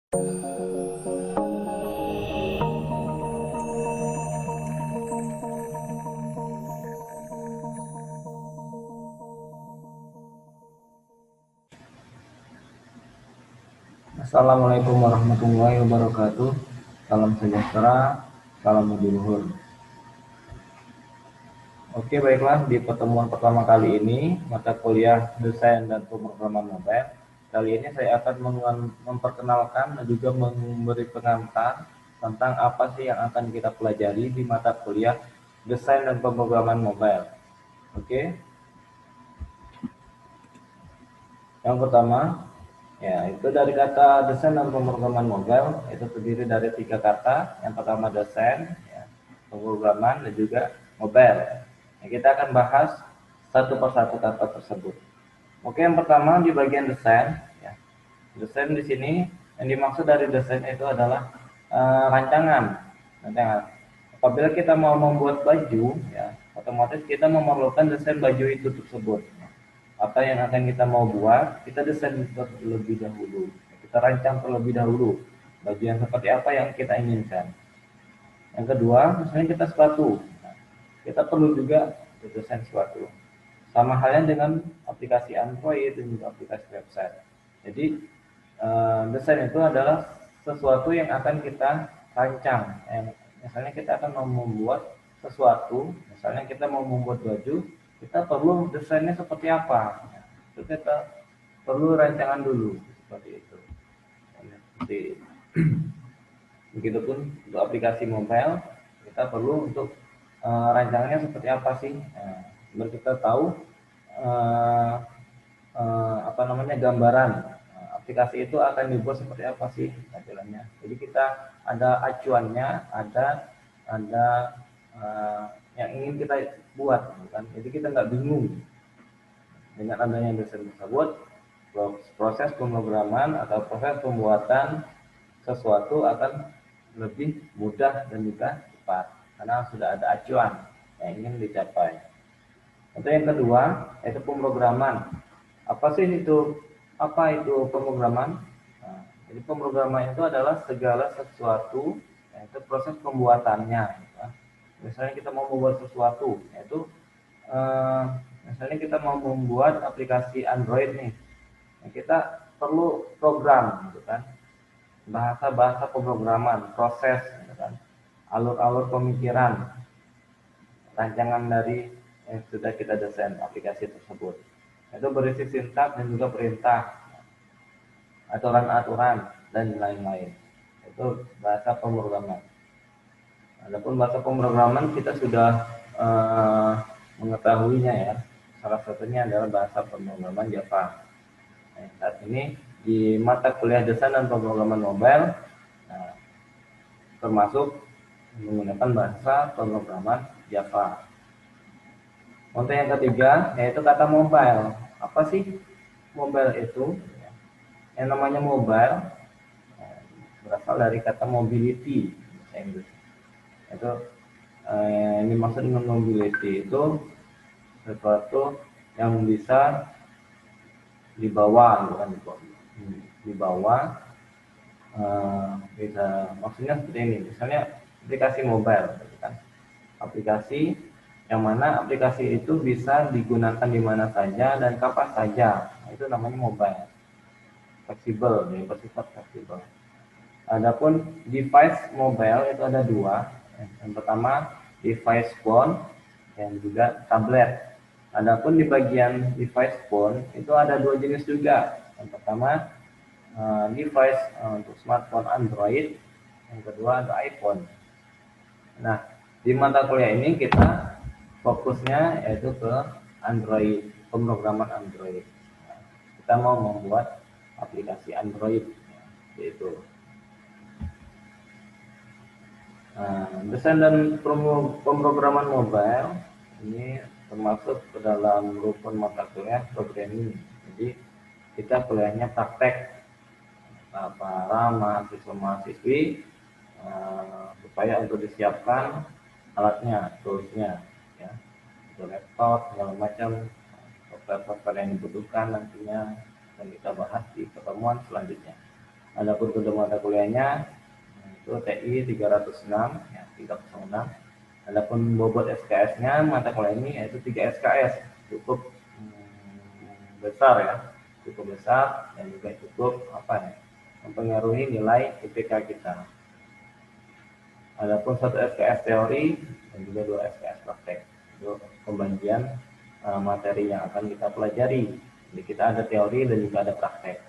Assalamualaikum warahmatullahi wabarakatuh. Salam sejahtera, salam leluhur. Oke, baiklah, di pertemuan pertama kali ini mata kuliah desain dan pemrograman mobile. Kali ini saya akan memperkenalkan dan juga memberi pengantar tentang apa sih yang akan kita pelajari di mata kuliah desain dan pemrograman mobile. Oke. Yang pertama, ya, itu dari kata desain dan pemrograman mobile, itu terdiri dari 3 kata. Yang pertama desain, ya, pemrograman, dan juga mobile. Nah, kita akan bahas satu persatu kata tersebut. Oke, yang pertama di bagian desain, ya. Desain di sini yang dimaksud dari desain itu adalah rancangan. Apabila kita mau membuat baju, ya, otomatis kita memerlukan desain baju itu tersebut. Apa yang akan kita mau buat, kita desain terlebih dahulu. Kita rancang terlebih dahulu baju yang seperti apa yang kita inginkan. Yang kedua, misalnya kita sepatu. Nah, kita perlu juga desain sepatu. Sama halnya dengan aplikasi Android dan juga aplikasi website. Jadi, desain itu adalah sesuatu yang akan kita rancang. Misalnya kita akan mau membuat sesuatu, misalnya kita mau membuat baju, kita perlu desainnya seperti apa. Itu kita perlu rancangan dulu, seperti itu. Seperti begitupun untuk aplikasi mobile, kita perlu untuk rancangannya seperti apa sih. Biar kita tahu apa namanya, gambaran aplikasi itu akan dibuat seperti apa sih tampilannya. Jadi kita ada acuannya, ada yang ingin kita buat, kan? Jadi kita nggak bingung dengan adanya desain tersebut. Proses pemrograman atau proses pembuatan sesuatu akan lebih mudah dan juga cepat karena sudah ada acuan yang ingin dicapai. Untuk yang kedua, yaitu pemrograman. Apa sih itu? Apa itu pemrograman? Nah, jadi pemrograman itu adalah segala sesuatu, yaitu proses pembuatannya. Ya. Misalnya kita mau membuat sesuatu, yaitu misalnya kita mau membuat aplikasi Android nih. Nah, kita perlu program, gitu kan? Bahasa-bahasa pemrograman, proses, gitu kan? Alur-alur pemikiran, rancangan dari yang sudah kita desain aplikasi tersebut. Itu berisi sintaks dan juga perintah, aturan-aturan, dan lain-lain. Itu bahasa pemrograman. Adapun bahasa pemrograman kita sudah mengetahuinya, ya. Salah satunya adalah bahasa pemrograman Java. Nah, saat ini di mata kuliah desain dan pemrograman mobile, nah, termasuk menggunakan bahasa pemrograman Java. Untuk yang ketiga, yaitu kata mobile. Apa sih mobile itu? Yang namanya mobile berasal dari kata mobility, bahasa Inggris. Itu yang dimaksud dengan mobility itu sesuatu yang bisa dibawa, bukan dibawa. Bisa, maksudnya seperti ini. Misalnya aplikasi mobile, kan? Aplikasi yang mana aplikasi itu bisa digunakan di mana saja dan kapan saja. Nah, itu namanya mobile. Fleksibel, yang bersifat fleksibel. Adapun device mobile itu ada dua. Yang pertama device phone dan juga tablet. Adapun di bagian device phone itu ada dua jenis juga. Yang pertama device untuk smartphone Android, yang kedua ada iPhone. Nah, di mata kuliah ini kita fokusnya yaitu ke Android, pemrograman Android. Nah, kita mau membuat aplikasi Android, yaitu desain dan pemrograman mobile ini termasuk ke dalam rukun mata kuliah programming. Jadi kita kuliahnya praktek para mahasiswa-mahasiswi supaya untuk disiapkan alatnya, toolsnya, ya, untuk laptop segala macam, software-software yang dibutuhkan nantinya akan kita bahas di pertemuan selanjutnya. Adapun untuk mata kuliahnya itu TI 306 ya 306. Adapun bobot SKS-nya mata kuliah ini yaitu 3 SKS, cukup besar ya, cukup besar dan juga cukup mempengaruhi nilai IPK kita. Adapun 1 SKS teori dan juga 2 SKS praktek. Itu pembagian materi yang akan kita pelajari. Jadi kita ada teori dan juga ada praktek.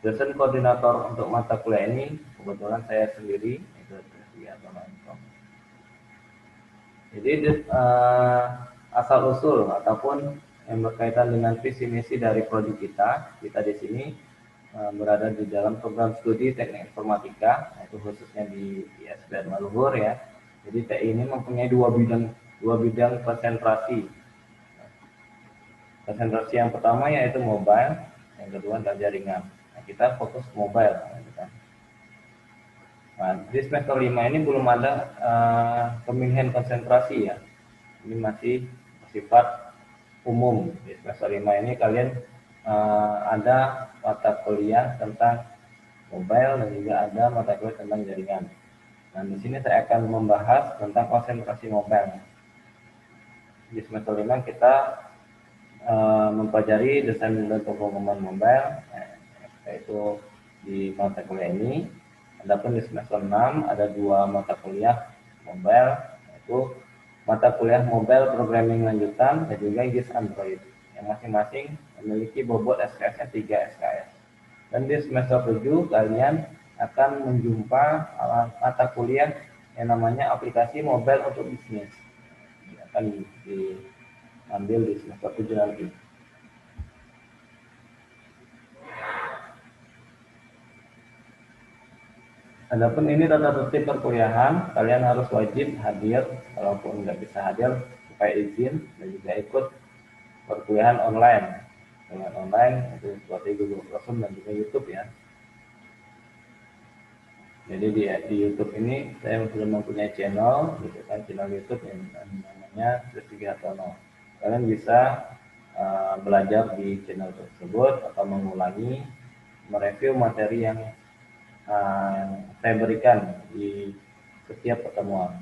Dosen koordinator untuk mata kuliah ini kebetulan saya sendiri, itu Jadi asal usul ataupun yang berkaitan dengan visi misi dari prodi kita di sini berada di dalam program studi teknik informatika, yaitu khususnya di ISBN Maluhur ya. Jadi TI ini mempunyai dua bidang konsentrasi. Konsentrasi yang pertama yaitu mobile, yang kedua adalah jaringan. Nah, kita fokus mobile. Nah, di semester 5 ini belum ada pemilihan konsentrasi ya. Ini masih bersifat umum. Di semester 5 ini kalian ada mata kuliah tentang mobile dan juga ada mata kuliah tentang jaringan. Nah, di sini saya akan membahas tentang konsentrasi mobile. Di semester 5 kita mempelajari desain dan pemrograman mobile, yaitu di mata kuliah ini. Adapun di semester 6 ada 2 mata kuliah mobile, yaitu mata kuliah mobile programming lanjutan dan juga GIS Android, yang masing-masing memiliki bobot SKS-nya 3 SKS. Dan di semester 7 kalian akan menjumpa mata kuliah yang namanya aplikasi mobile untuk bisnis. Akan diambil di semester 7 nanti. Adapun ini tata tertib perkuliahan, kalian harus wajib hadir, walaupun nggak bisa hadir, supaya izin dan juga ikut perkuliahan online. Dengan online itu seperti Google Classroom dan juga YouTube ya. Jadi di YouTube ini saya sudah mempunyai channel, gitu kan, channel YouTube yang namanya Tristigih Hartono. Kalian bisa belajar di channel tersebut atau mengulangi, mereview materi yang saya berikan di setiap pertemuan.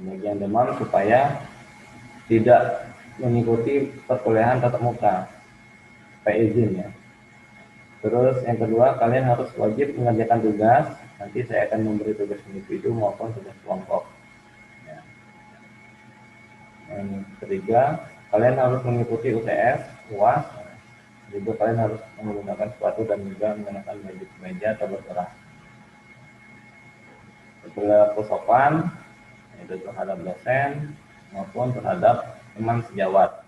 Bagi yang demam supaya tidak mengikuti perkuliahan tatap muka, supaya izin ya. Terus yang kedua, kalian harus wajib mengerjakan tugas. Nanti saya akan memberi tugas individu maupun tugas kelompok. Ya. Yang ketiga, kalian harus mengikuti UTS, UAS. Juga kalian harus menggunakan sepatu dan juga menggunakan baju kemeja atau berkerah. Berlaku sopan, yaitu terhadap dosen maupun terhadap teman sejawat.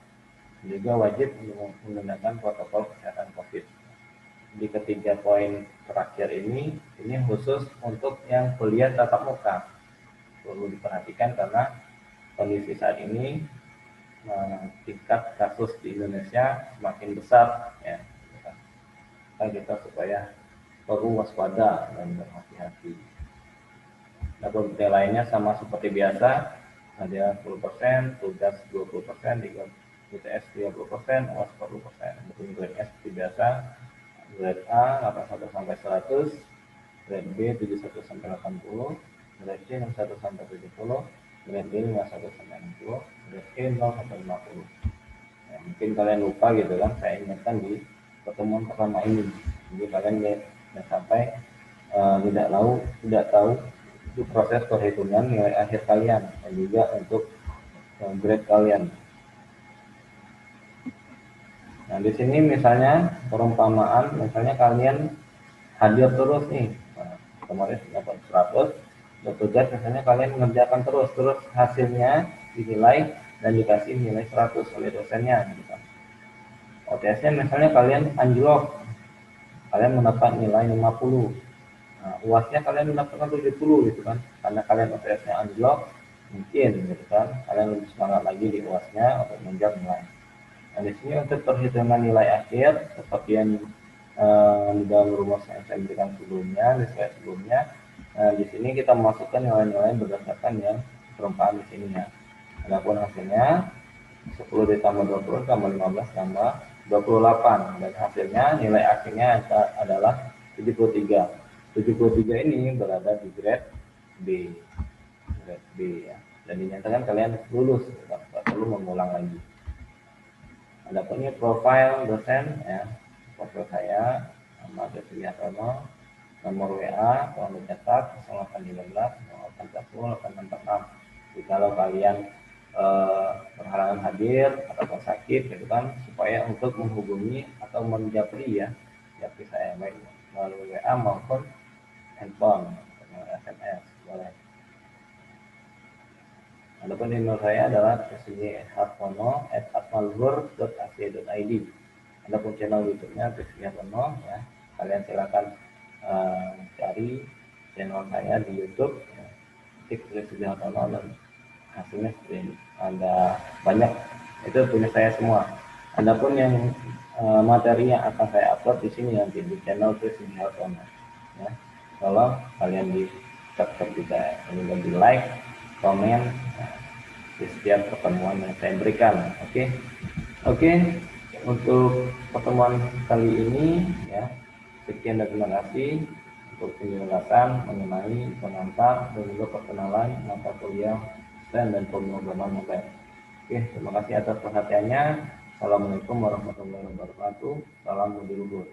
Juga wajib menggunakan protokol kesehatan COVID. Di ketiga poin terakhir ini khusus untuk yang kuliah tatap muka. Perlu diperhatikan karena kondisi saat ini tingkat kasus di Indonesia semakin besar ya. Kita supaya perlu waspada dan berhati-hati. Nah, lainnya sama seperti biasa, ada 10%, tugas 20%, UTS 30%, UAS 40%. Untuk grade S seperti biasa, grade A 81 sampai 100, grade B 71 sampai 80, grade C 61 sampai 70, grade D 51 sampai 60, grade E 0 sampai 50. Ya, mungkin kalian lupa gitu kan, saya ingatkan di pertemuan pertama ini. Jadi kalian jangan sampai tidak tahu itu proses perhitungan nilai akhir kalian dan juga untuk grade kalian. Nah, di sini misalnya perumpamaan, misalnya kalian hadir terus nih, kemarin dapat 100, tugas misalnya kalian mengerjakan terus hasilnya dinilai dan dikasih nilai 100 oleh dosennya gitu. OTS-nya misalnya kalian anjlok, kalian mendapat nilai 50. Nah, UAS-nya kalian mendapatkan 70 gitu kan, karena kalian OTS-nya anjlok, mungkin gitu kan, kalian lebih semangat lagi di UAS-nya untuk mengejar nilai. Nah, di sini untuk perhitungan nilai akhir seperti yang di dalam rumus yang saya berikan sebelumnya, di slide sebelumnya. Nah, di sini kita memasukkan nilai-nilai berdasarkan yang perumpamaan di sini ya. Adapun hasilnya 10 ditambah 20 tambah 15 tambah 28 dan hasilnya nilai akhirnya adalah 73. 73 ini berada di grade B. Grade B ya. Dan dinyatakan kalian lulus, tidak perlu mengulang lagi. Adapun ini profil dosen ya, profil saya nama Desri Hartono, nomor WA tolong dicatat 0813 0840 846. Jikalau kalian berhalangan hadir atau sakit gitu kan, supaya untuk menghubungi atau menjapri ya, japri saya baik melalui WA maupun handphone atau SMS boleh. Adapun email saya adalah tesni@hartono@atmalhur.ac.id. Adapun channel YouTube-nya Tesni Hartono ya. Kalian silakan cari channel saya di YouTube ya. Ketik Tesni Hartono dan hasilnya seperti ini. Ada banyak, itu punya saya semua. Adapun yang materi yang akan saya upload di sini nanti di channel Tesni Hartono ya. Tolong kalian di subscribe juga, kemudian di like, komen di setiap pertemuan yang saya berikan. Oke. Untuk pertemuan kali ini ya, sekian dan terima kasih untuk penjelasan mengenai pengantar dan juga perkenalan mata kuliah STEM dan pemrograman mobile. Terima kasih atas perhatiannya. Assalamualaikum warahmatullahi wabarakatuh. Salam Budi Luhur.